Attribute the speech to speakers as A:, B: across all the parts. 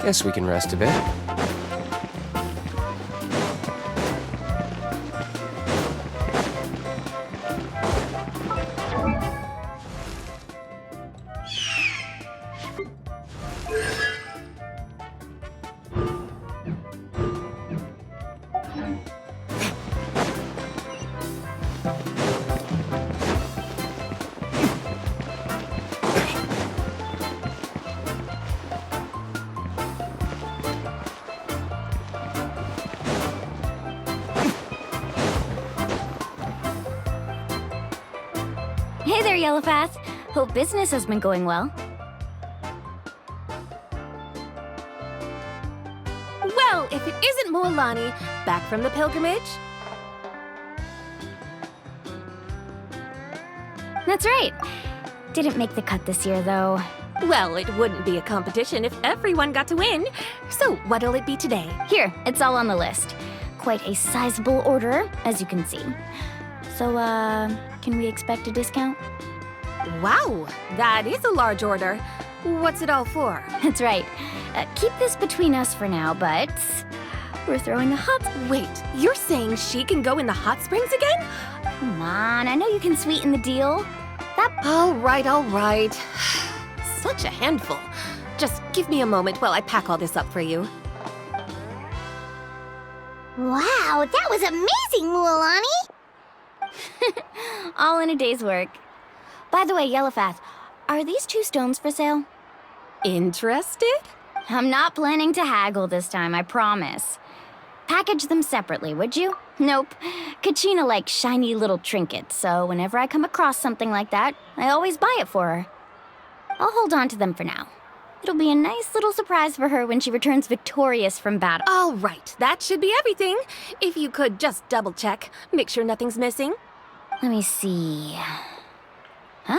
A: Guess we can rest a bit.
B: Hey there, Yellowpath. Hope business has been going well.
C: Well, if it isn't Moalani, back from the pilgrimage?
B: That's right. Didn't make the cut this year, though.
C: Well, it wouldn't be a competition if everyone got to win. So, what'll it be today?
B: Here, it's all on the list. Quite a sizable order, as you can see. So, can we expect a discount?
C: Wow, that is a large order. What's it all for?
B: That's right. Keep this between us for now, but we're throwing a hot...
C: Wait, you're saying she can go in the hot springs again?
B: Come on, I know you can sweeten the deal.
C: All right. Such a handful. Just give me a moment while I pack all this up for you.
D: Wow, that was amazing, Mualani!
B: All in a day's work. By the way, Yellowpath, are these 2 stones for sale?
C: Interested?
B: I'm not planning to haggle this time, I promise. Package them separately, would you? Nope. Kachina likes shiny little trinkets, so whenever I come across something like that, I always buy it for her. I'll hold on to them for now. It'll be a nice little surprise for her when she returns victorious from battle.
C: All right, that should be everything. If you could just double check, make sure nothing's missing.
B: Let me see.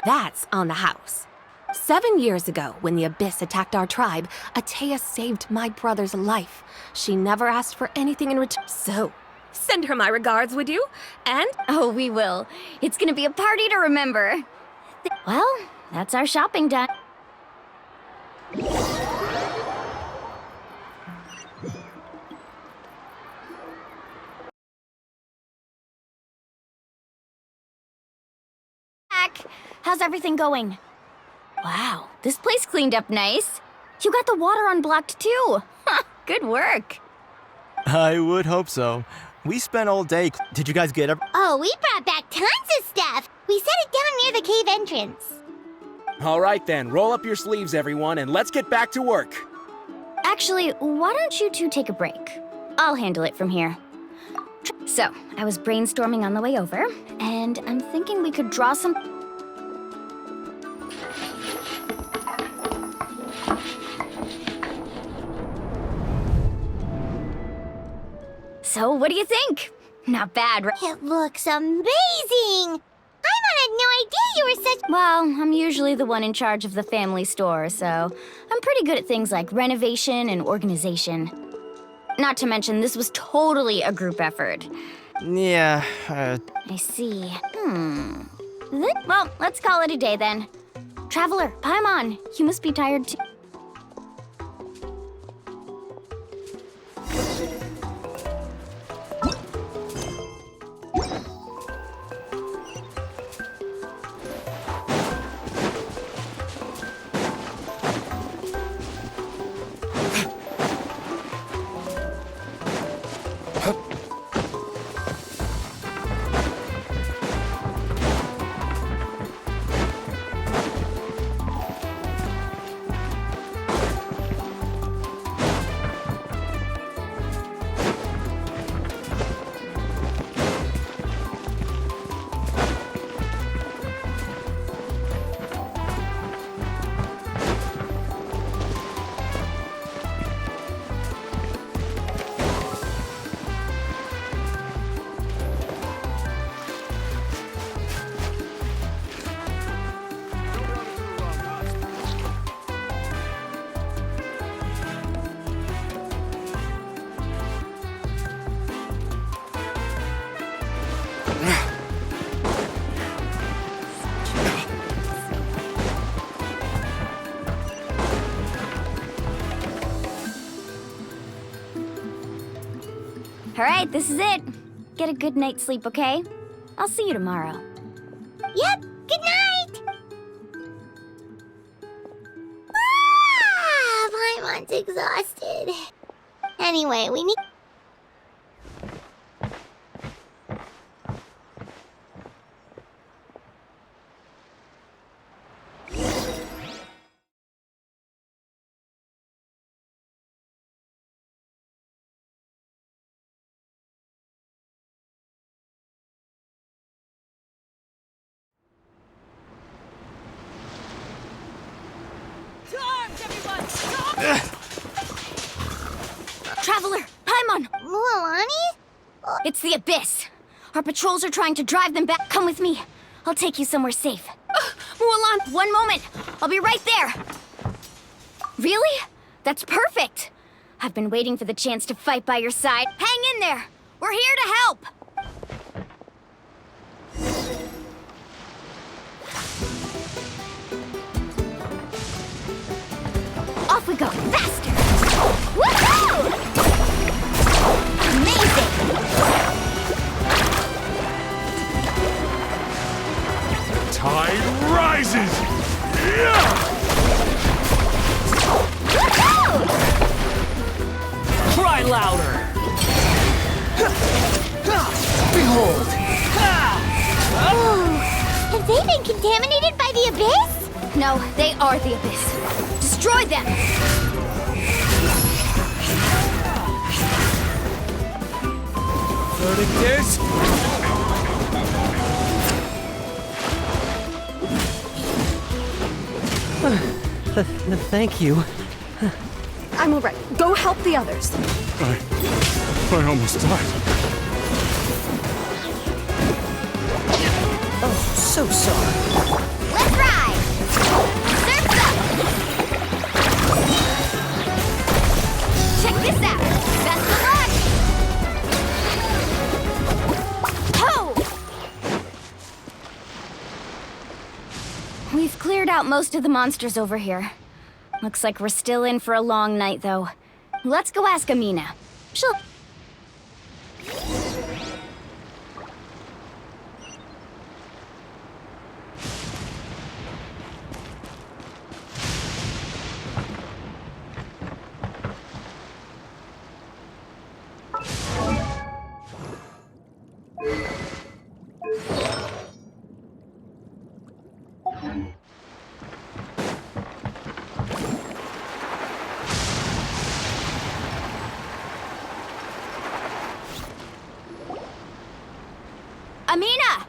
C: That's on the house. 7 years ago, when the Abyss attacked our tribe, Atea saved my brother's life. She never asked for anything in return. So, send her my regards, would you? And...
B: Oh, we will. It's gonna be a party to remember. Well, that's our shopping done. How's everything going? Wow, this place cleaned up nice. You got the water unblocked too. Good work.
E: I would hope so. We spent all day. Did you guys get it?
D: Oh, we brought back tons of stuff! We set it down near the cave entrance.
F: All right then, roll up your sleeves, everyone, and let's get back to work.
B: Actually, why don't you 2 take a break? I'll handle it from here. So, I was brainstorming on the way over, and I'm thinking we could draw some... So, what do you think? Not bad, right?
D: It looks amazing! I had no idea you were such...
B: Well, I'm usually the one in charge of the family store, so I'm pretty good at things like renovation and organization. Not to mention, this was totally a group effort.
E: Yeah,
B: I see. Well, let's call it a day then. Traveler, Paimon, you must be tired too. All right, this is it. Get a good night's sleep, okay? I'll see you tomorrow.
D: Yep, good night! Ah, Paimon's exhausted. Anyway, we need...
B: Traveler, Paimon!
D: Mualani?
B: It's the Abyss. Our patrols are trying to drive them back. Come with me. I'll take you somewhere safe. Mulan, one moment. I'll be right there. Really? That's perfect. I've been waiting for the chance to fight by your side. Hang in there. We're here to help. Off we go. Faster. Woohoo! Amazing.
A: Tide rises! Yeah!
B: Woohoo!
F: Try louder!
A: Behold!
D: Have they been contaminated by the Abyss?
B: No, they are the Abyss. Destroy them!
F: Verdict is...
G: Thank you.
C: I'm all right. Go help the others.
A: I almost died.
G: Oh, so sorry.
B: Let's ride! Surf's up! Check this out! Best of luck! Ho! We've cleared out most of the monsters over here. Looks like we're still in for a long night, though. Let's go ask Amina. She'll... Amina!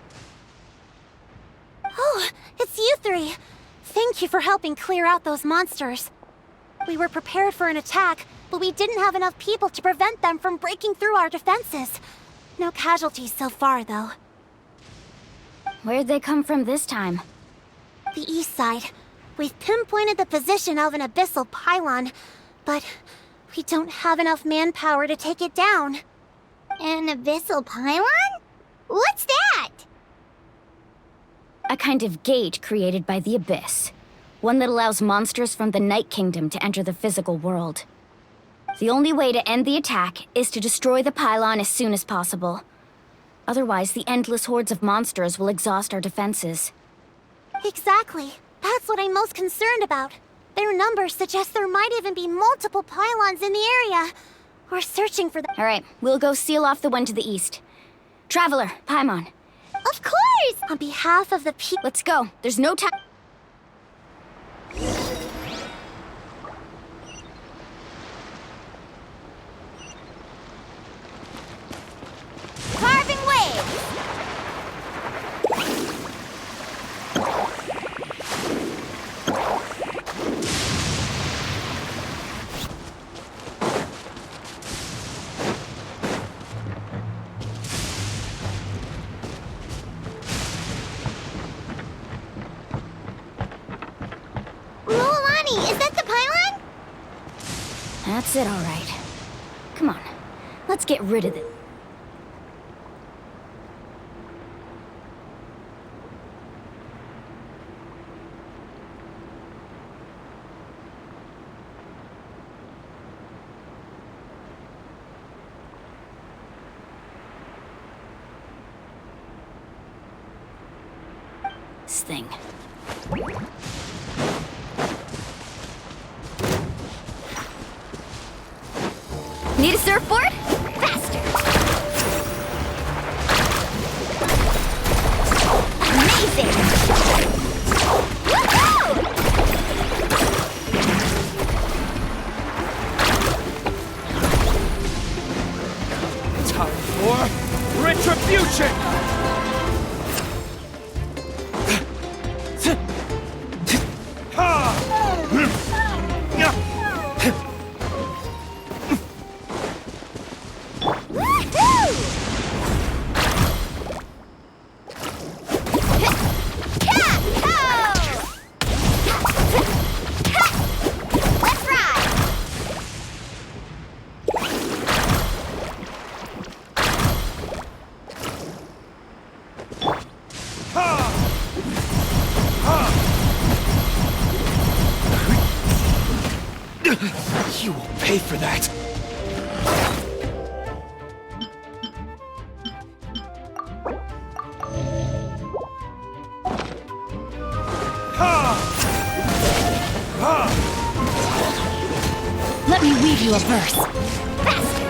D: Oh, it's you three. Thank you for helping clear out those monsters. We were prepared for an attack, but we didn't have enough people to prevent them from breaking through our defenses. No casualties so far, though.
B: Where'd they come from this time?
D: The east side. We've pinpointed the position of an abyssal pylon, but we don't have enough manpower to take it down. An abyssal pylon? What's that?
B: A kind of gate created by the Abyss. One that allows monsters from the Night Kingdom to enter the physical world. The only way to end the attack is to destroy the pylon as soon as possible. Otherwise, the endless hordes of monsters will exhaust our defenses.
D: Exactly. That's what I'm most concerned about. Their numbers suggest there might even be multiple pylons in the area. We're searching for them.
B: All right, we'll go seal off the one to the east. Traveler, Paimon,
D: Of course! On behalf of the people...
B: let's go. There's no time. Carving waves!
D: Mualani, is that the pylon?
B: That's it, all right. Come on, let's get rid of it. this thing. Need a surfboard? Faster! Amazing! Woohoo!
A: Time for retribution!
B: Let's ride!
A: You will pay for that!
B: Let me weave you a verse. Faster!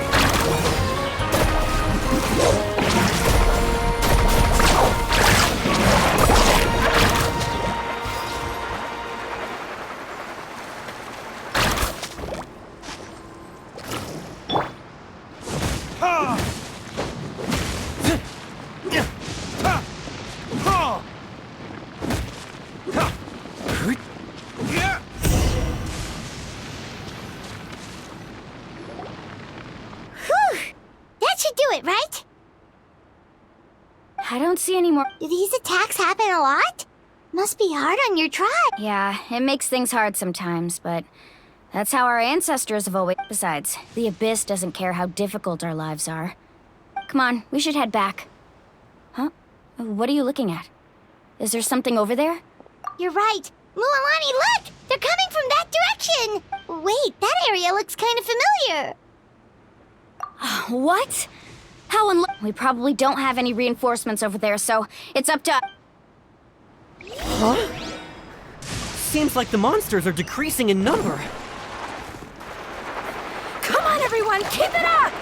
D: That should do it, right?
B: I don't see any more.
D: Do these attacks happen a lot? Must be hard on your tribe.
B: Yeah, it makes things hard sometimes, but that's how our ancestors have always. Besides, the Abyss doesn't care how difficult our lives are. Come on, we should head back. Huh? What are you looking at? Is there something over there?
D: You're right. Mualani, look! They're coming from that direction! Wait, that area looks kind of familiar.
B: What? How we probably don't have any reinforcements over there, so it's up to.
G: Huh? Seems like the monsters are decreasing in number.
C: Come on, everyone, keep it up!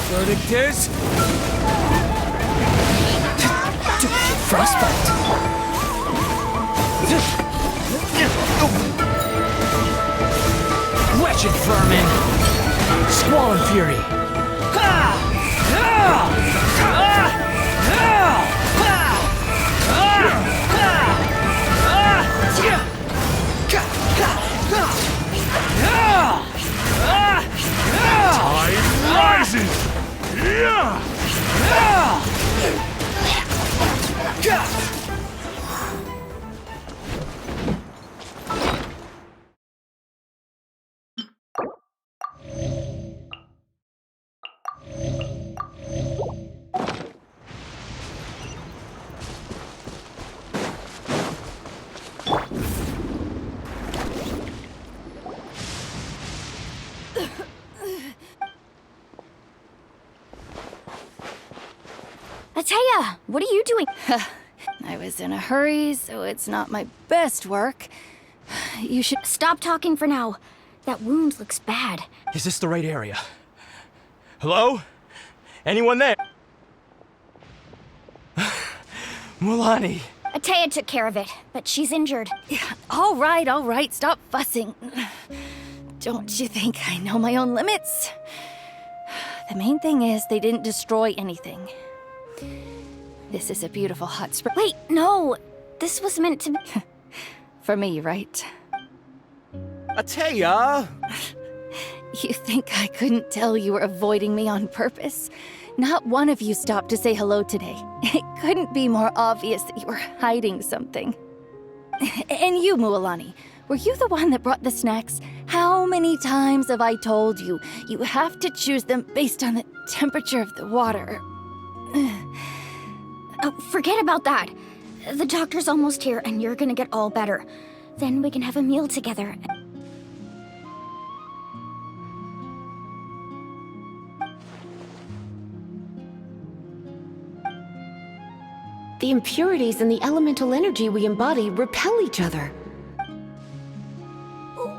A: Verdict is...
G: Frostbite. Wretched vermin! Squall and fury!
A: Tide rises! Yeah!
B: Ataya, what are you doing?
H: I was in a hurry, so it's not my best work. You should
B: Stop talking for now. That wound looks bad.
E: Is this the right area? Hello? Anyone there? Mualani.
B: Ataya took care of it, but she's injured.
H: All right, stop fussing. Don't you think I know my own limits? The main thing is they didn't destroy anything. This is a beautiful hot spring.
B: Wait, no. This was meant to be.
H: For me, right?
F: Ataya!
H: You think I couldn't tell you were avoiding me on purpose? Not one of you stopped to say hello today. It couldn't be more obvious that you were hiding something. And you, Mualani, were you the one that brought the snacks? How many times have I told you, you have to choose them based on the temperature of the water?
B: Oh, forget about that. The doctor's almost here, and you're gonna get all better. Then we can have a meal together.
C: The impurities and the elemental energy we embody repel each other.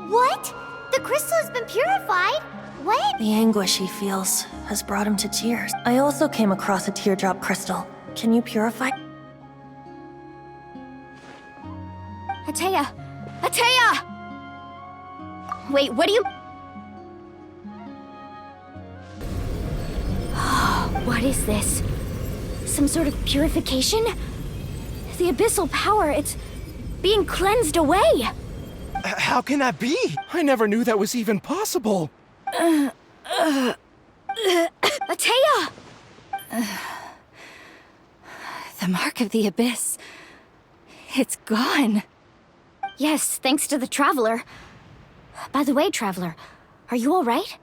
D: What? The crystal has been purified? What?
I: The anguish he feels has brought him to tears. I also came across a teardrop crystal. Can you purify?
B: Atea! Atea! Wait, what do you... What is this? Some sort of purification? The abyssal power, it's being cleansed away!
E: How can that be?
F: I never knew that was even possible.
B: Atea!
H: The mark of the abyss. It's gone.
B: Yes, thanks to the Traveler. By the way, Traveler, are you alright?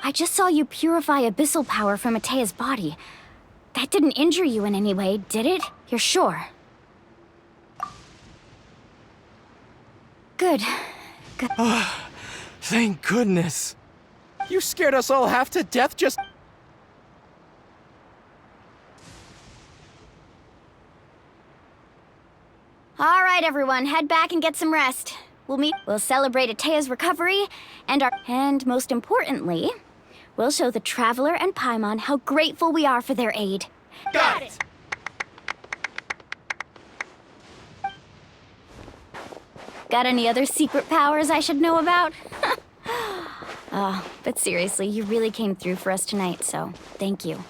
B: I just saw you purify abyssal power from Atea's body. That didn't injure you in any way, did it? You're sure? Good. Good.
E: Thank goodness.
F: You scared us all half to death just...
B: All right, everyone, head back and get some rest. We'll celebrate Atea's recovery, and most importantly, we'll show the Traveler and Paimon how grateful we are for their aid.
E: Got it!
B: Got any other secret powers I should know about? But seriously, you really came through for us tonight, so thank you.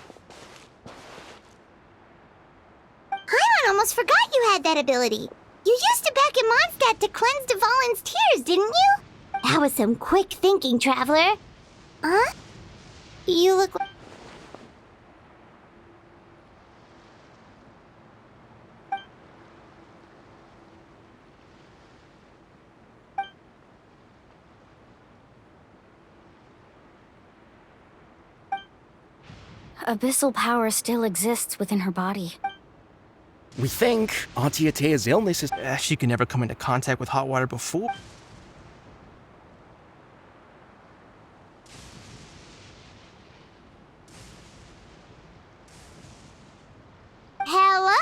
D: Paimon almost forgot you had that ability. You used it back in Mondstadt to cleanse Dvalin's tears, didn't you? That was some quick thinking, Traveler. Huh? You look like...
B: Abyssal power still exists within her body.
F: We think Auntie Atea's illness is...
E: She could never come into contact with hot water before.
D: Hello?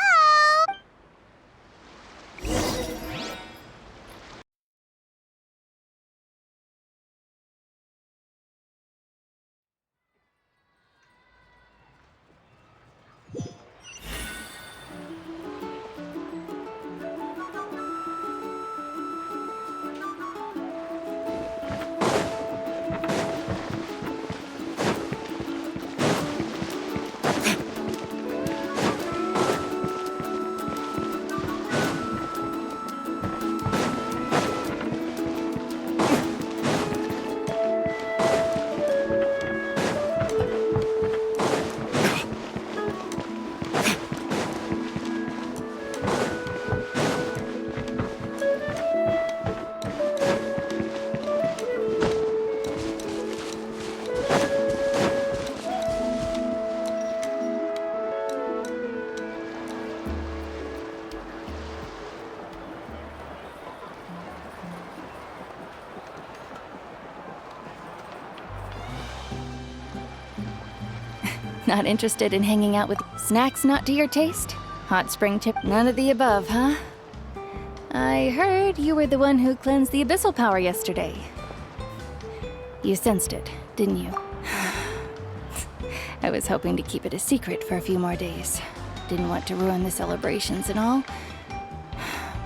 H: Not interested in hanging out with snacks not to your taste? Hot spring chip, none of the above, huh? I heard you were the one who cleansed the abyssal power yesterday. You sensed it, didn't you? I was hoping to keep it a secret for a few more days. Didn't want to ruin the celebrations and all.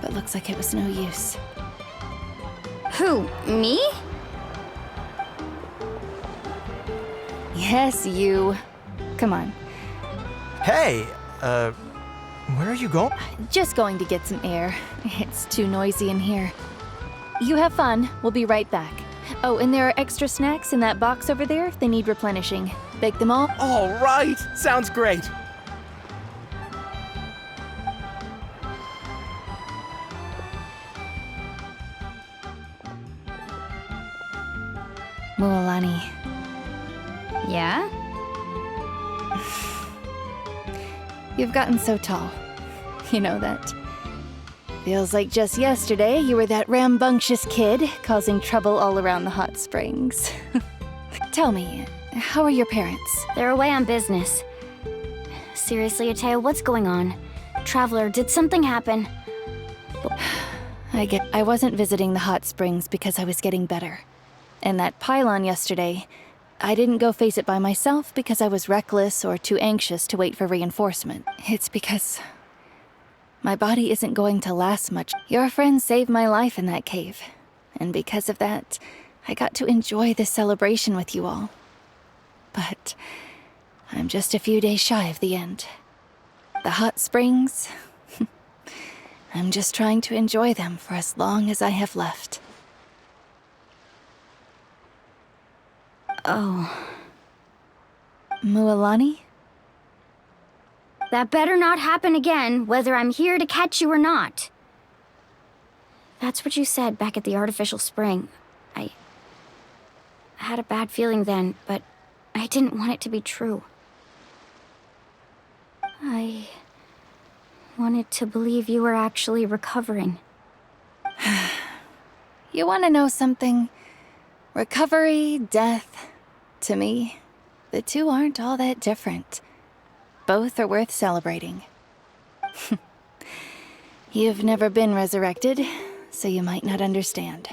H: But looks like it was no use.
B: Who, me?
H: Yes, you. Come on.
E: Hey, where are you going?
H: Just going to get some air. It's too noisy in here. You have fun. We'll be right back. Oh, and there are extra snacks in that box over there if they need replenishing. Bake them all.
F: All right! Sounds great!
H: Mualani.
B: Yeah?
H: You've gotten so tall. You know that. Feels like just yesterday you were that rambunctious kid causing trouble all around the hot springs. Tell me, how are your parents?
B: They're away on business. Seriously, Atea, what's going on? Traveler, did something happen?
H: I wasn't visiting the hot springs because I was getting better. And that pylon yesterday, I didn't go face it by myself because I was reckless or too anxious to wait for reinforcement. It's because my body isn't going to last much. Your friend saved my life in that cave. And because of that, I got to enjoy this celebration with you all. But I'm just a few days shy of the end. The hot springs, I'm just trying to enjoy them for as long as I have left.
B: Oh.
H: Mualani?
B: That better not happen again, whether I'm here to catch you or not. That's what you said back at the artificial spring. I had a bad feeling then, but I didn't want it to be true. I wanted to believe you were actually recovering.
H: You want to know something? Recovery, death, to me, the two aren't all that different. Both are worth celebrating. You've never been resurrected, so you might not understand.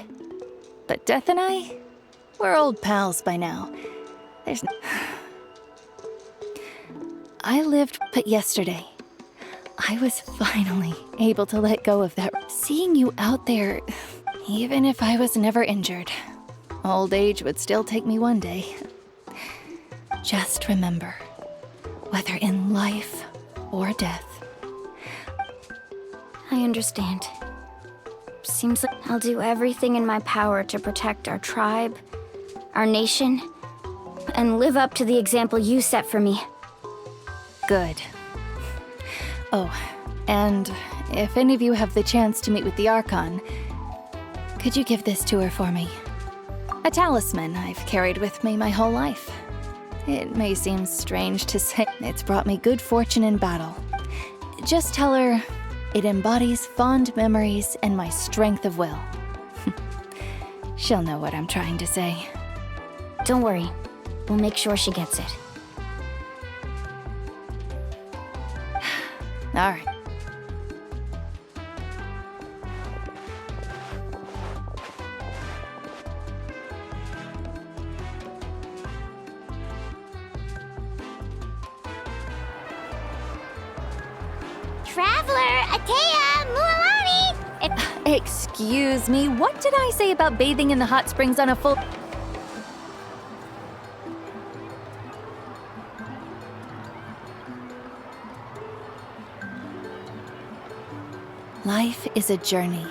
H: But Death and I, we're old pals by now. I lived, but yesterday, I was finally able to let go of that. Seeing you out there, even if I was never injured, old age would still take me one day. Just remember, whether in life or death.
B: I understand. Seems like I'll do everything in my power to protect our tribe, our nation, and live up to the example you set for me.
H: Good. Oh, and if any of you have the chance to meet with the Archon, could you give this to her for me? A talisman I've carried with me my whole life. It may seem strange to say, it's brought me good fortune in battle. Just tell her it embodies fond memories and my strength of will. She'll know what I'm trying to say.
B: Don't worry. We'll make sure she gets it.
H: All right.
D: Traveler, Atea, Mualani!
H: Excuse me, what did I say about bathing in the hot springs on a full... Life is a journey.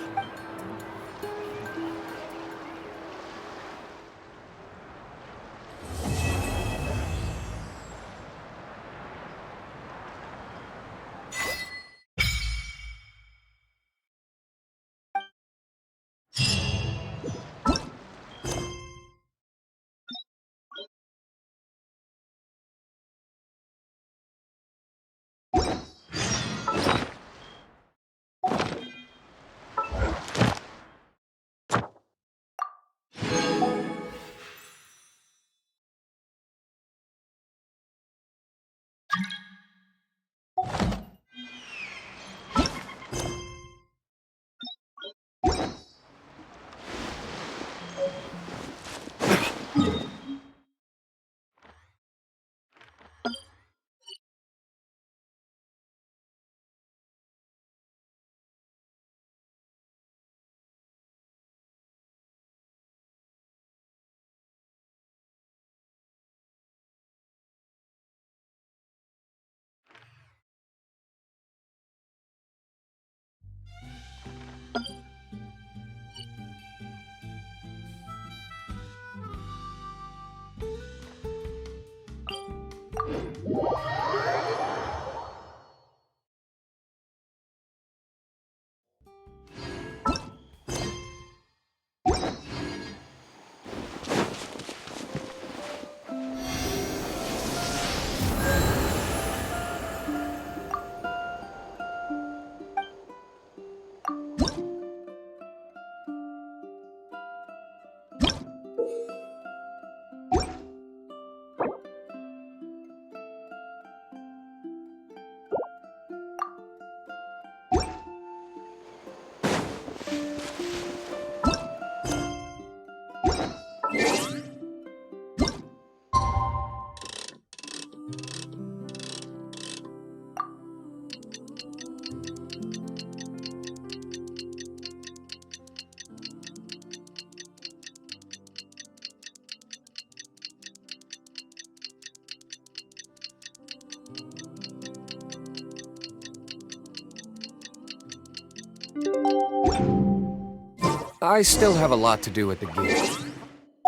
J: I still have a lot to do at the gate.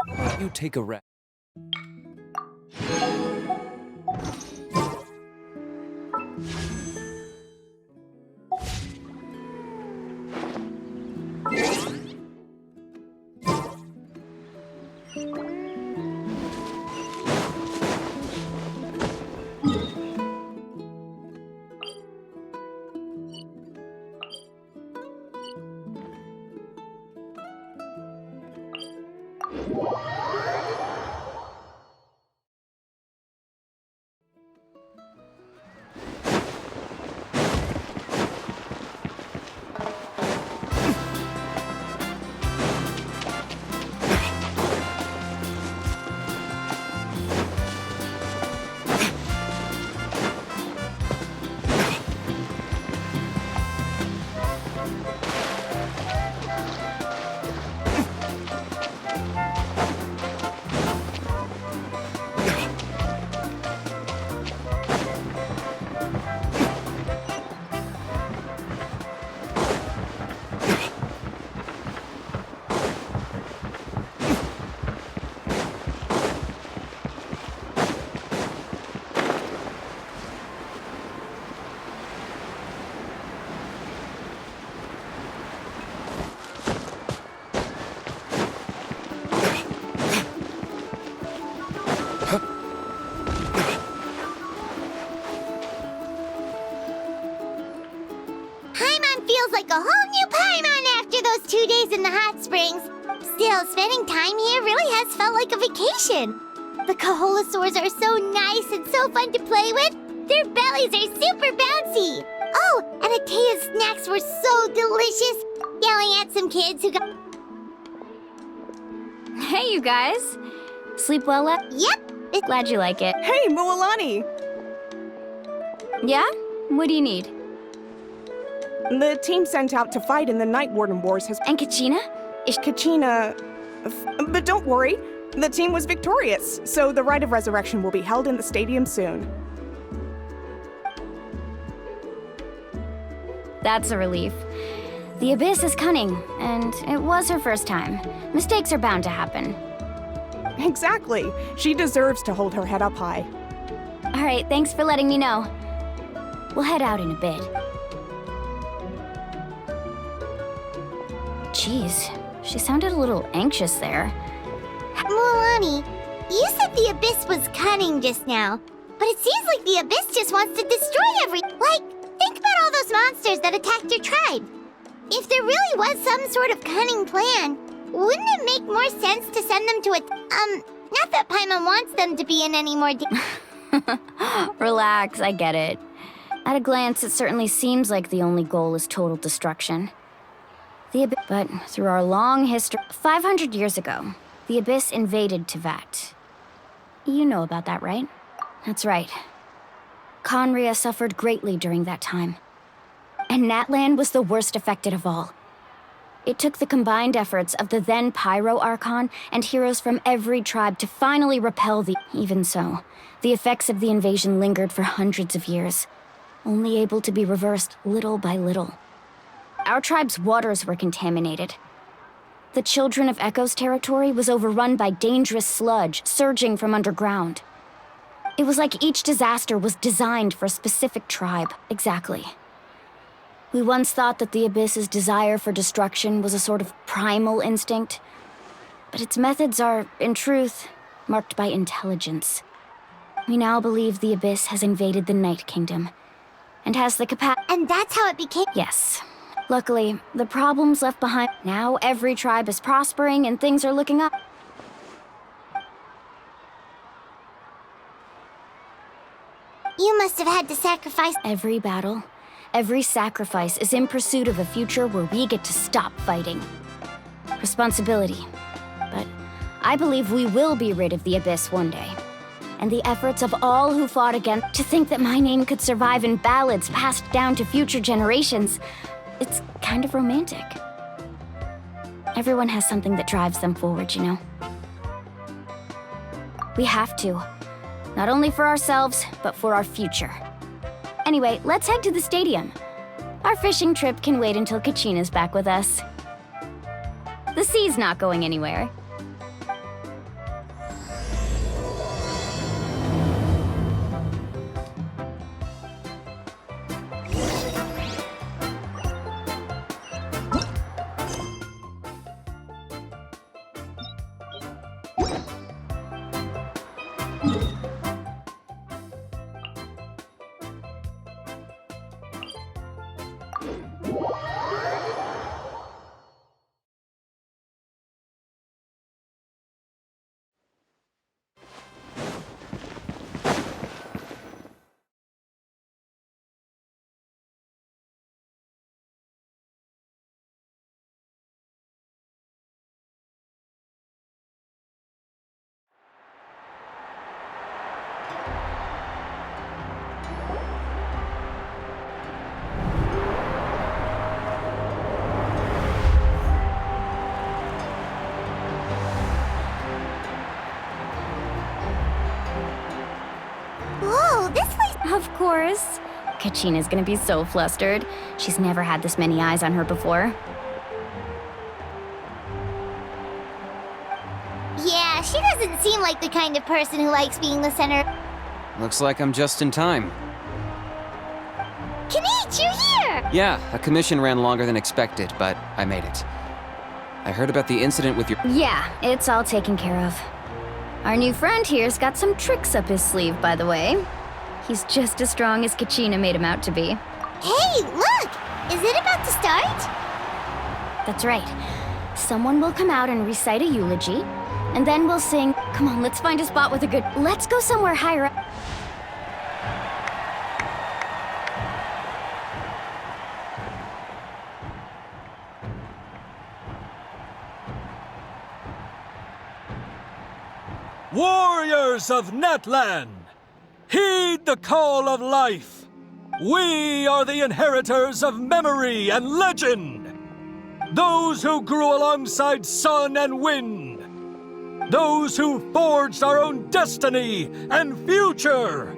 J: Why don't you take a rest?
D: Paimon feels like a whole new Paimon after those 2 days in the hot springs. Still, spending time here really has felt like a vacation. The Kaholasaurs are so nice and so fun to play with. Their bellies are super bouncy. Oh, and Atea's snacks were so delicious. Yelling at some kids who got...
B: Hey, you guys. Sleep well last?
D: Yep.
B: Glad you like it.
K: Hey, Mualani!
B: Yeah? What do you need?
K: The team sent out to fight in the Night Warden Wars has...
B: And Kachina?
K: Kachina... But don't worry, the team was victorious, so the Rite of Resurrection will be held in the stadium soon.
B: That's a relief. The Abyss is cunning, and it was her first time. Mistakes are bound to happen.
K: Exactly. She deserves to hold her head up high.
B: All right, thanks for letting me know. We'll head out in a bit. Jeez, she sounded a little anxious there.
D: Mualani, you said the Abyss was cunning just now, but it seems like the Abyss just wants to destroy think about all those monsters that attacked your tribe. If there really was some sort of cunning plan, wouldn't it make more sense to send them to not that Paimon wants them to be in any more
B: Relax, I get it. At a glance, it certainly seems like the only goal is total destruction. But through our long history, 500 years ago, the Abyss invaded Teyvat. You know about that, right? That's right. Conria suffered greatly during that time. And Natlan was the worst affected of all. It took the combined efforts of the then Pyro Archon and heroes from every tribe to finally repel the... Even so, the effects of the invasion lingered for hundreds of years, only able to be reversed little by little. Our tribe's waters were contaminated. The Children of Echo's territory was overrun by dangerous sludge surging from underground. It was like each disaster was designed for a specific tribe. Exactly. We once thought that the Abyss's desire for destruction was a sort of primal instinct, but its methods are, in truth, marked by intelligence. We now believe the Abyss has invaded the Night Kingdom, and has the capacity...
D: And that's how it became...
B: Yes. Luckily, the problems left behind... Now every tribe is prospering and things are looking up.
D: You must have had to sacrifice...
B: Every battle, every sacrifice is in pursuit of a future where we get to stop fighting. Responsibility. But I believe we will be rid of the Abyss one day. And the efforts of all who fought against... To think that my name could survive in ballads passed down to future generations... It's kind of romantic. Everyone has something that drives them forward, you know? We have to. Not only for ourselves, but for our future. Anyway, let's head to the stadium. Our fishing trip can wait until Kachina's back with us. The The sea's not going anywhere.
D: Whoa, this place...
B: Of course. Kachina's gonna be so flustered. She's never had this many eyes on her before.
D: Yeah, she doesn't seem like the kind of person who likes being the center.
J: Looks like I'm just in time.
D: Kanich, you're here!
J: Yeah, a commission ran longer than expected, but I made it. I heard about the incident with your...
B: Yeah, it's all taken care of. Our new friend here's got some tricks up his sleeve, by the way. He's just as strong as Kachina made him out to be.
D: Hey, look! Is it about to start?
B: That's right. Someone will come out and recite a eulogy, and then we'll sing. Come on, let's find a spot with a good... Let's go somewhere higher up.
A: Warriors of Netland, heed the call of life. We are the inheritors of memory and legend. Those who grew alongside sun and wind. Those who forged our own destiny and future.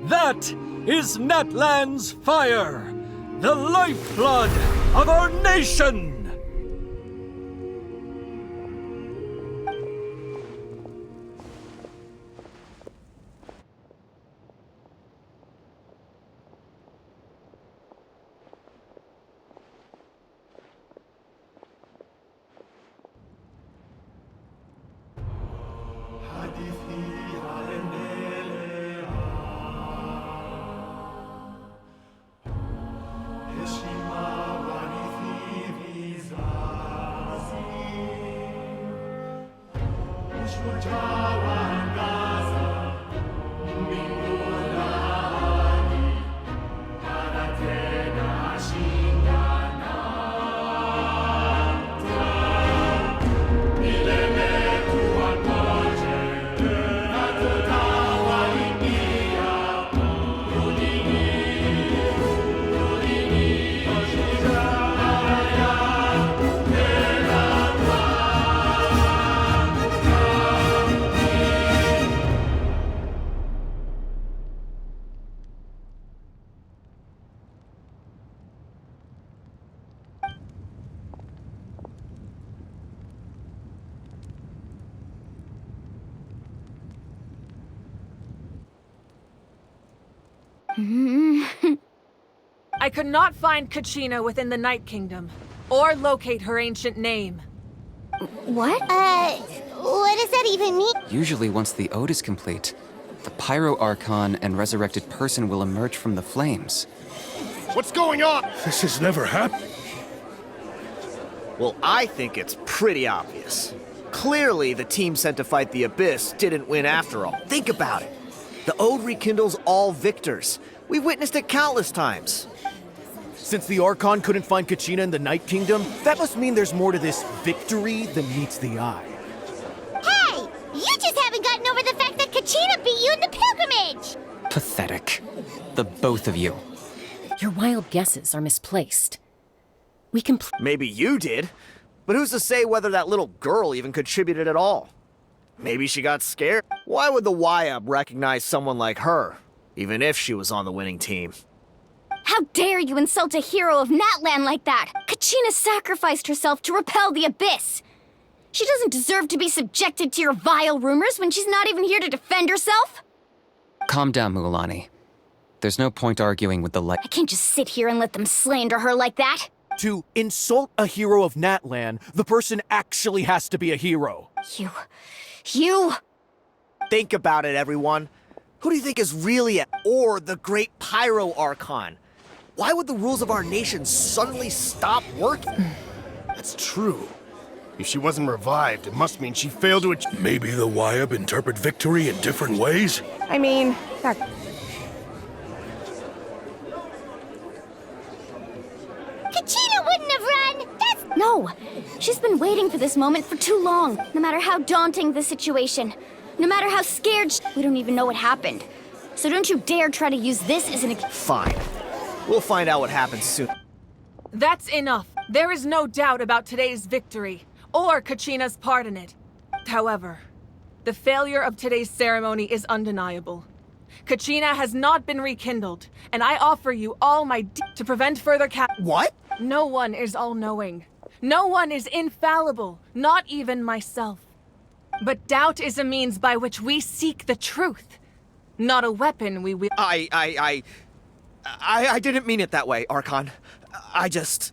A: That is Netland's fire, the lifeblood of our nation.
L: I could not find Kachina within the Night Kingdom, or locate her ancient name.
B: What?
D: What does that even mean?
J: Usually once the ode is complete, the Pyro Archon and resurrected person will emerge from the flames.
M: What's going on?
A: This has never happened.
M: Well, I think it's pretty obvious. Clearly, the team sent to fight the Abyss didn't win after all. Think about it. The Ode rekindles all victors. We've witnessed it countless times. Since the Archon couldn't find Kachina in the Night Kingdom, that must mean there's more to this victory than meets the eye.
D: Hey! You just haven't gotten over the fact that Kachina beat you in the pilgrimage!
J: Pathetic. The both of you.
N: Your wild guesses are misplaced. We can
M: Maybe you did, but who's to say whether that little girl even contributed at all? Maybe she got scared. Why would the YUB recognize someone like her, even if she was on the winning team?
B: How dare you insult a hero of Natlan like that? Kachina sacrificed herself to repel the Abyss. She doesn't deserve to be subjected to your vile rumors when she's not even here to defend herself.
J: Calm down, Mualani. There's no point arguing with the light.
B: I can't just sit here and let them slander her like that.
O: To insult a hero of Natlan, the person actually has to be a hero.
B: You...
M: Think about it, everyone. Who do you think is really at or the great Pyro Archon? Why would the rules of our nation suddenly stop working?
P: That's true. If she wasn't revived, it must mean she failed to achieve. Maybe the Wyab interpret victory in different ways?
K: I mean, that...
D: Kachina wouldn't have run! That's...
B: No! She's been waiting for this moment for too long. No matter how daunting the situation. No matter how scared we don't even know what happened. So don't you dare try to use this as an...
M: Fine. We'll find out what happens soon.
L: That's enough. There is no doubt about today's victory, or Kachina's part in it. However, the failure of today's ceremony is undeniable. Kachina has not been rekindled, and I offer you all my to prevent further
M: What?
L: No one is all-knowing. No one is infallible, not even myself. But doubt is a means by which we seek the truth, not a weapon we wield.
M: I didn't mean it that way, Archon. I just...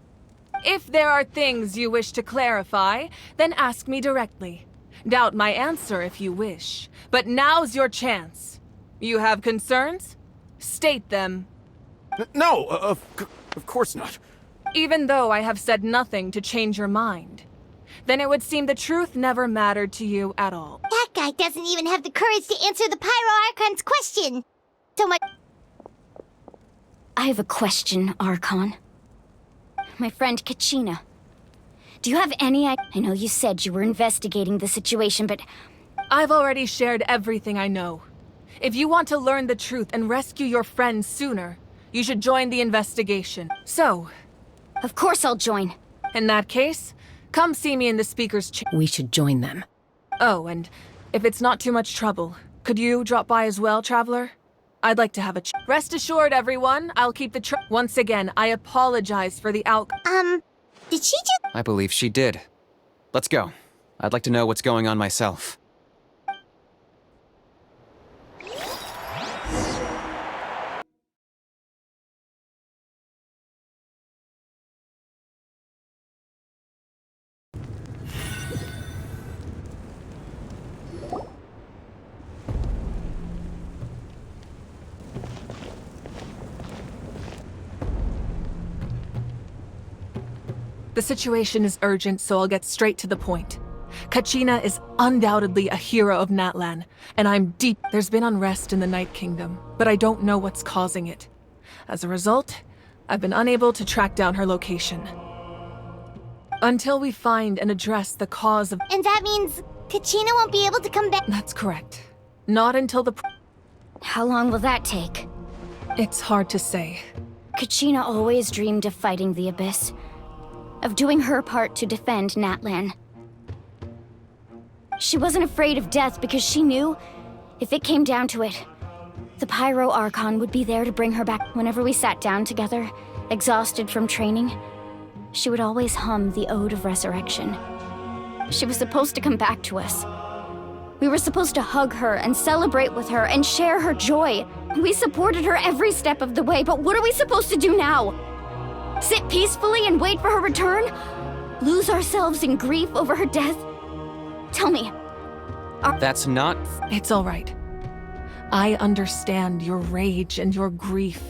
L: If there are things you wish to clarify, then ask me directly. Doubt my answer if you wish. But now's your chance. You have concerns? State them.
O: No, of course not.
L: Even though I have said nothing to change your mind, then it would seem the truth never mattered to you at all.
D: That guy doesn't even have the courage to answer the Pyro Archon's question. So my...
B: I have a question, Archon. My friend Kachina. Do you have any idea? I know you said you were investigating the situation, but...
L: I've already shared everything I know. If you want to learn the truth and rescue your friends sooner, you should join the investigation. So...
B: Of course I'll join.
L: In that case, come see me in the speaker's chair.
N: We should join them.
L: Oh, and if it's not too much trouble, could you drop by as well, Traveler? I'd like to have a Rest assured, everyone, I'll keep the Once again, I apologize for the
D: did she just...
J: I believe she did. Let's go. I'd like to know what's going on myself.
L: The situation is urgent, so I'll get straight to the point. Kachina is undoubtedly a hero of Natlan, and I'm deep. There's been unrest in the Night Kingdom, but I don't know what's causing it. As a result, I've been unable to track down her location. Until we find and address the cause of...
D: And that means Kachina won't be able to come back?
L: That's correct. Not until the...
B: How long will that take?
L: It's hard to say.
B: Kachina always dreamed of fighting the Abyss. Of doing her part to defend Natlan. She wasn't afraid of death because she knew, if it came down to it, the Pyro Archon would be there to bring her back. Whenever we sat down together, exhausted from training, she would always hum the Ode of Resurrection. She was supposed to come back to us. We were supposed to hug her and celebrate with her and share her joy. We supported her every step of the way, but what are we supposed to do now? Sit peacefully and wait for her return? Lose ourselves in grief over her death? Tell me.
J: That's not...
L: It's all right. I understand your rage and your grief.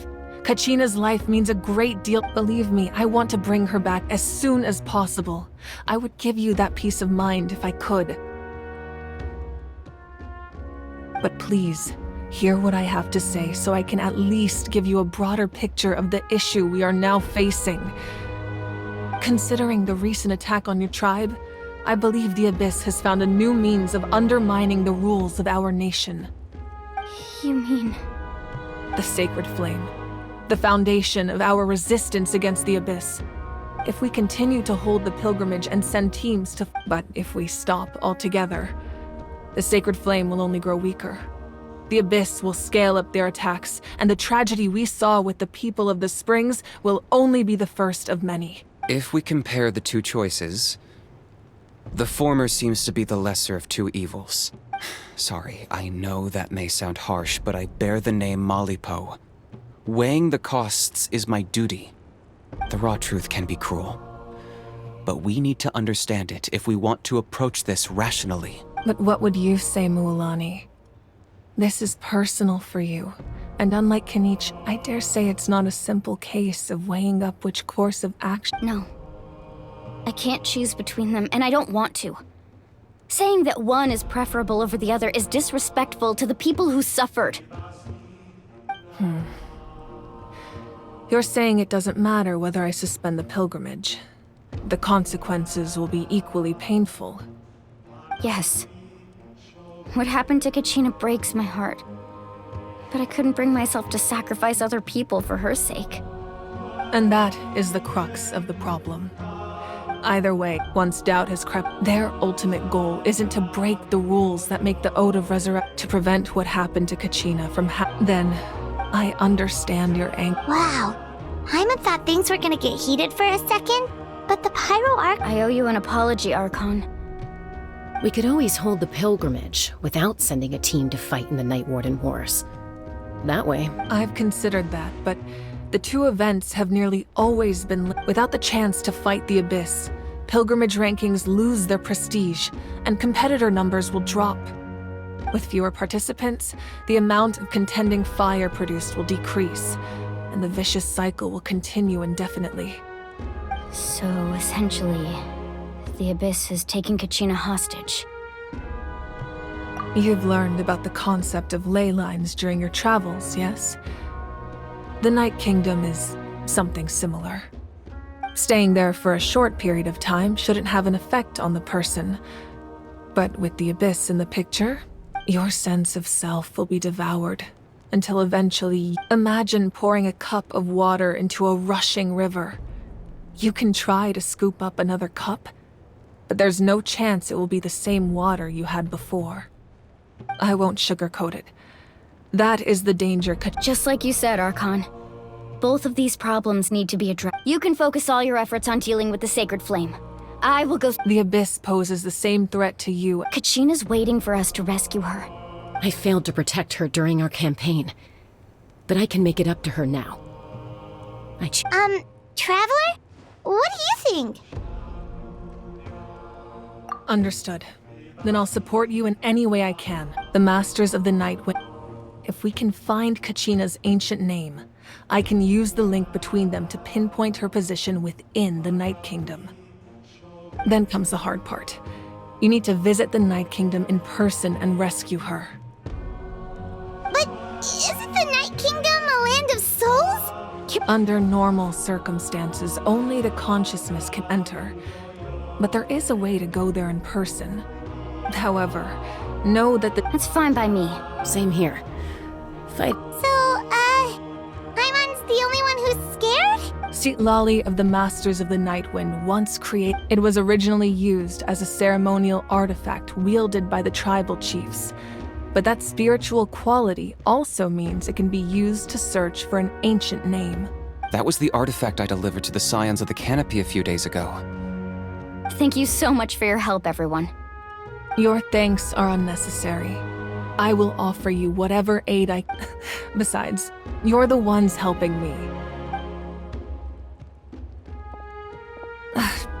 L: Kachina's life means a great deal. Believe me, I want to bring her back as soon as possible. I would give you that peace of mind if I could. But please, hear what I have to say so I can at least give you a broader picture of the issue we are now facing. Considering the recent attack on your tribe, I believe the Abyss has found a new means of undermining the rules of our nation.
B: You mean...
L: The Sacred Flame. The foundation of our resistance against the Abyss. If we continue to hold the pilgrimage and send teams to... But if we stop altogether, the Sacred Flame will only grow weaker. The Abyss will scale up their attacks, and the tragedy we saw with the people of the Springs will only be the first of many.
J: If we compare the two choices, the former seems to be the lesser of two evils. Sorry, I know that may sound harsh, but I bear the name Malipo. Weighing the costs is my duty. The raw truth can be cruel, but we need to understand it if we want to approach this rationally.
L: But what would you say, Mualani? This is personal for you, and unlike Kanich, I dare say it's not a simple case of weighing up which course of action.
B: No. I can't choose between them, and I don't want to. Saying that one is preferable over the other is disrespectful to the people who suffered.
L: You're saying it doesn't matter whether I suspend the pilgrimage. The consequences will be equally painful.
B: Yes. What happened to Kachina breaks my heart. But I couldn't bring myself to sacrifice other people for her sake.
L: And that is the crux of the problem. Either way, once doubt has crept, their ultimate goal isn't to break the rules that make the Ode of Resurrection to prevent what happened to Kachina from Then, I understand your anger.
D: Wow. Hyman thought things were gonna get heated for a second, but the Pyro Arc—
B: I owe you an apology, Archon.
N: We could always hold the pilgrimage without sending a team to fight in the Night Warden Wars. That way.
L: I've considered that, but the two events have nearly always been without the chance to fight the Abyss. Pilgrimage rankings lose their prestige, and competitor numbers will drop. With fewer participants, the amount of contending fire produced will decrease, and the vicious cycle will continue indefinitely.
B: So, essentially, the Abyss has taken Kachina hostage.
L: You've learned about the concept of ley lines during your travels, yes? The Night Kingdom is something similar. Staying there for a short period of time shouldn't have an effect on the person. But with the Abyss in the picture, your sense of self will be devoured, until eventually, imagine pouring a cup of water into a rushing river. You can try to scoop up another cup, but there's no chance it will be the same water you had before. I won't sugarcoat it. That is the danger.
B: Just like you said, Archon. Both of these problems need to be addressed. You can focus all your efforts on dealing with the Sacred Flame. I will go—
L: The Abyss poses the same threat to you.
B: Kachina's waiting for us to rescue her.
N: I failed to protect her during our campaign, but I can make it up to her now.
D: Traveler? What do you think?
L: Understood. Then I'll support you in any way I can. The Masters of the Night If we can find Kachina's ancient name, I can use the link between them to pinpoint her position within the Night Kingdom. Then comes the hard part. You need to visit the Night Kingdom in person and rescue her.
D: But isn't the Night Kingdom a land of souls?
L: Under normal circumstances, only the consciousness can enter. But there is a way to go there in person. However, know that
B: That's fine by me.
N: Same here. Fight.
D: So, Hyman's the only one who's scared?
L: Seat Lolly of the Masters of the Nightwind once created. It was originally used as a ceremonial artifact wielded by the tribal chiefs. But that spiritual quality also means it can be used to search for an ancient name.
J: That was the artifact I delivered to the Scions of the Canopy a few days ago.
B: Thank you so much for your help, everyone.
L: Your thanks are unnecessary. I will offer you whatever aid I... Besides, you're the ones helping me.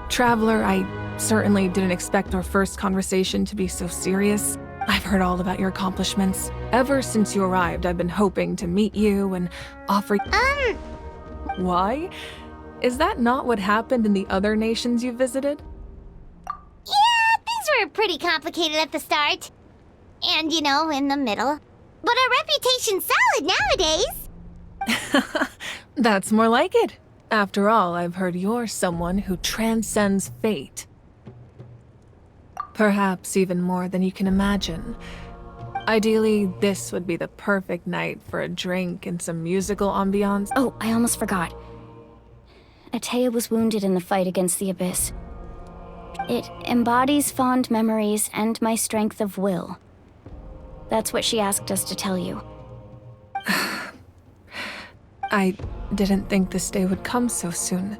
L: Traveler, I certainly didn't expect our first conversation to be so serious. I've heard all about your accomplishments. Ever since you arrived, I've been hoping to meet you and offer... Why? Is that not what happened in the other nations you visited?
D: Yeah, things were pretty complicated at the start. And, in the middle. But our reputation's solid nowadays.
L: That's more like it. After all, I've heard you're someone who transcends fate. Perhaps even more than you can imagine. Ideally, this would be the perfect night for a drink and some musical ambiance.
B: Oh, I almost forgot. Atea was wounded in the fight against the Abyss. It embodies fond memories and my strength of will. That's what she asked us to tell you.
L: I didn't think this day would come so soon.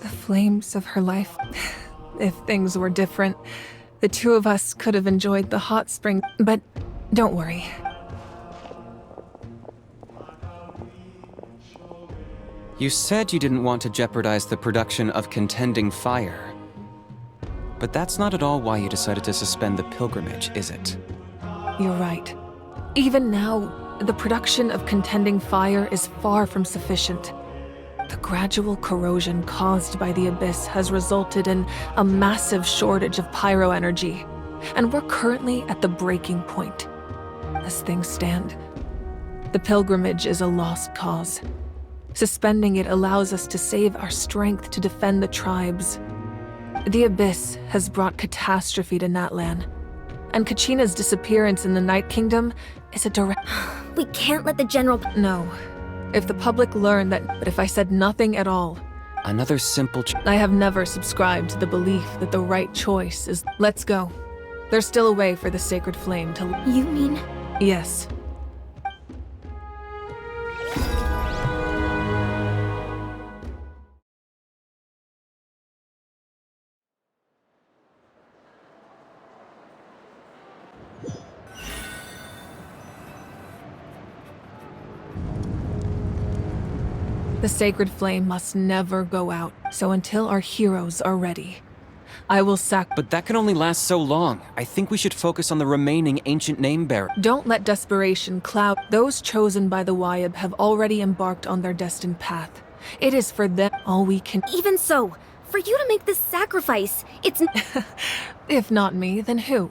L: The flames of her life. If things were different, the two of us could have enjoyed the hot spring. But don't worry.
J: You said you didn't want to jeopardize the production of Contending Fire. But that's not at all why you decided to suspend the pilgrimage, is it?
L: You're right. Even now, the production of Contending Fire is far from sufficient. The gradual corrosion caused by the Abyss has resulted in a massive shortage of pyro energy, and we're currently at the breaking point. As things stand, the pilgrimage is a lost cause. Suspending it allows us to save our strength to defend the tribes. The Abyss has brought catastrophe to Natlan, and Kachina's disappearance in the Night Kingdom is a direct—
D: We can't let the general—
L: No. If the public learned that— But if I said nothing at all—
J: Another simple—
L: I have never subscribed to the belief that the right choice is— Let's go. There's still a way for the sacred flame to—
B: You mean—
L: Yes. The sacred flame must never go out, so until our heroes are ready, I will
J: But that can only last so long. I think we should focus on the remaining ancient name-bearer.
L: Don't let desperation cloud. Those chosen by the Wayab have already embarked on their destined path. It is for them all we can—
D: Even so, for you to make this sacrifice, it's—
L: If not me, then who?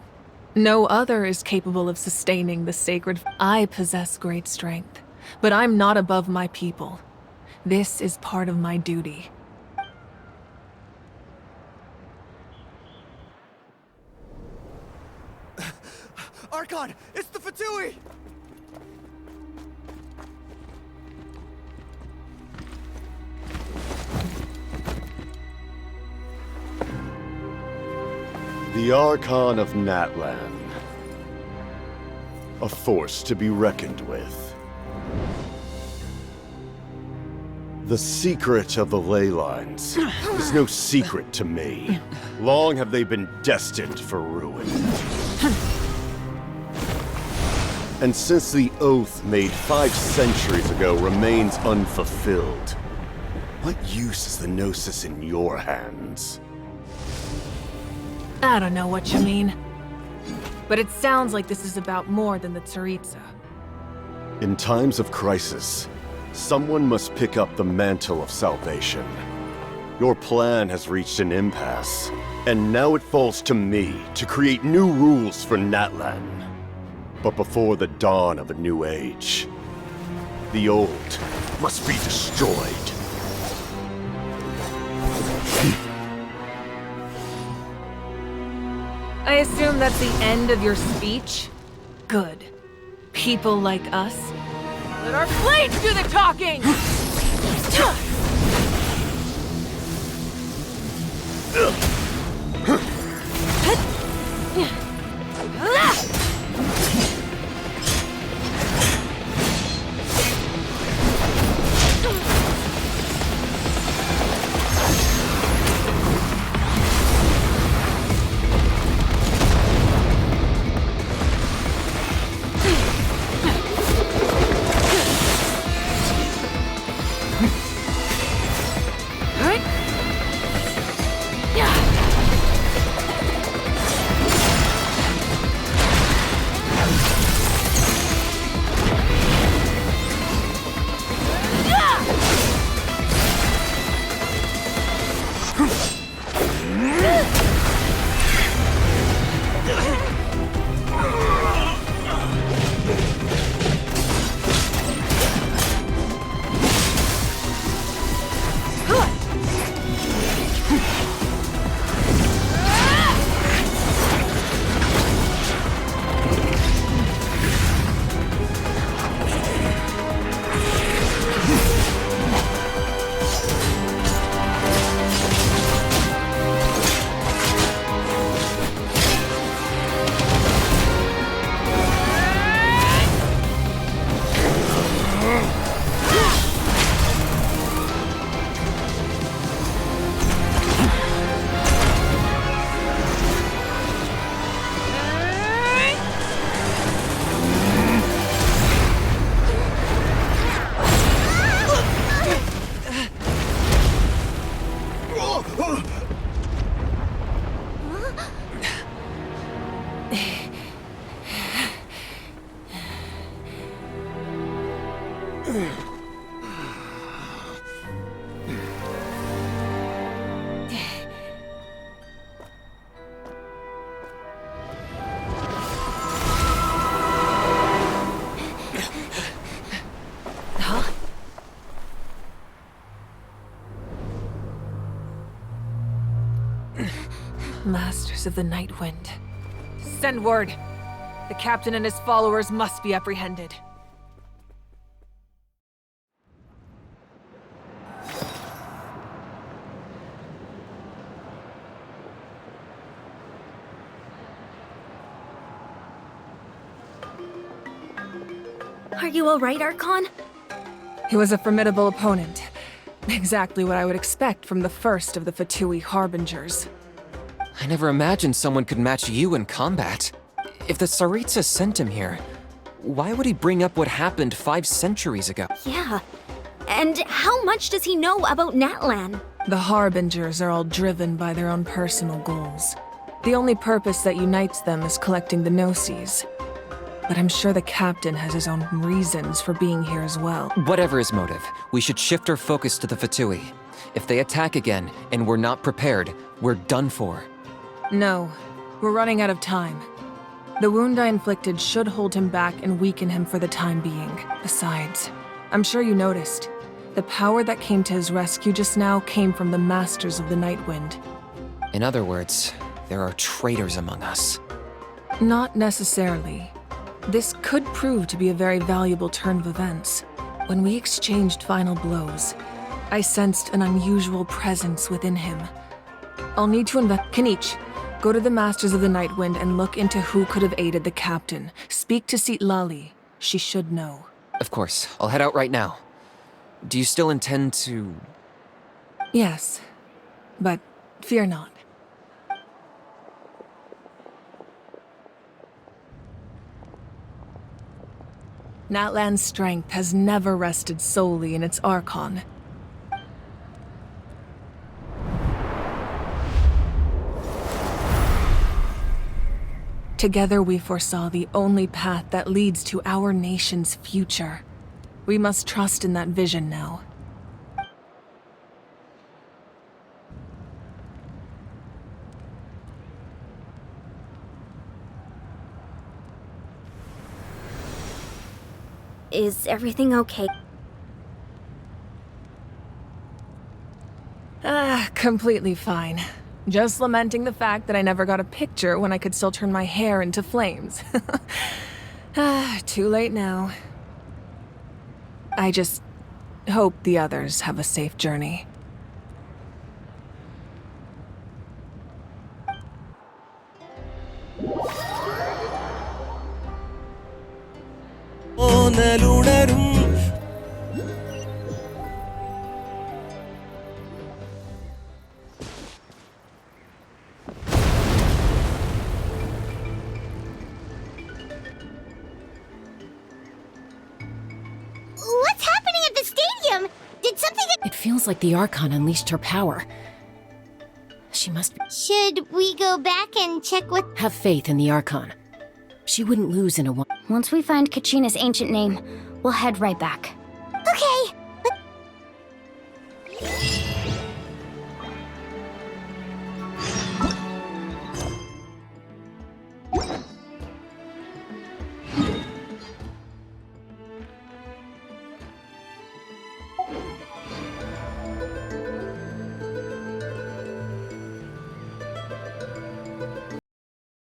L: No other is capable of sustaining the sacred— I possess great strength, but I'm not above my people. This is part of my duty.
M: Archon, it's the Fatui!
P: The Archon of Natlan. A force to be reckoned with. The secret of the ley lines is no secret to me. Long have they been destined for ruin. And since the oath made 5 centuries ago remains unfulfilled, what use is the Gnosis in your hands?
L: I don't know what you mean. But it sounds like this is about more than the Tsaritsa.
P: In times of crisis, someone must pick up the mantle of salvation. Your plan has reached an impasse, and now it falls to me to create new rules for Natlan. But before the dawn of a new age, the old must be destroyed.
L: I assume that's the end of your speech? Good. People like us. Let our blades do the talking! Masters of the Night Wind. Send word. The captain and his followers must be apprehended.
B: Are you alright, Archon?
L: He was a formidable opponent. Exactly what I would expect from the first of the Fatui Harbingers.
J: I never imagined someone could match you in combat. If the Tsaritsa sent him here, why would he bring up what happened 5 centuries ago?
B: Yeah. And how much does he know about Natlan?
L: The Harbingers are all driven by their own personal goals. The only purpose that unites them is collecting the Gnosis. But I'm sure the captain has his own reasons for being here as well.
J: Whatever his motive, we should shift our focus to the Fatui. If they attack again, and we're not prepared, we're done for.
L: No, we're running out of time. The wound I inflicted should hold him back and weaken him for the time being. Besides, I'm sure you noticed, the power that came to his rescue just now came from the Masters of the Night Wind.
J: In other words, there are traitors among us.
L: Not necessarily. This could prove to be a very valuable turn of events. When we exchanged final blows, I sensed an unusual presence within him. I'll need to Kanich, go to the Masters of the Night Wind and look into who could have aided the captain. Speak to Sitlali. She should know.
J: Of course, I'll head out right now. Do you still intend to...
L: Yes, but fear not. Natlan's strength has never rested solely in its Archon. Together we foresaw the only path that leads to our nation's future. We must trust in that vision now.
B: Is everything okay?
L: Completely fine. Just lamenting the fact that I never got a picture when I could still turn my hair into flames. Too late now. I just hope the others have a safe journey.
D: What's happening at the stadium? Did something...
N: It feels like the Archon unleashed her power. She must...
D: Should we go back and check with...
N: Have faith in the Archon. She wouldn't lose in a...
B: Once we find Kachina's ancient name, we'll head right back.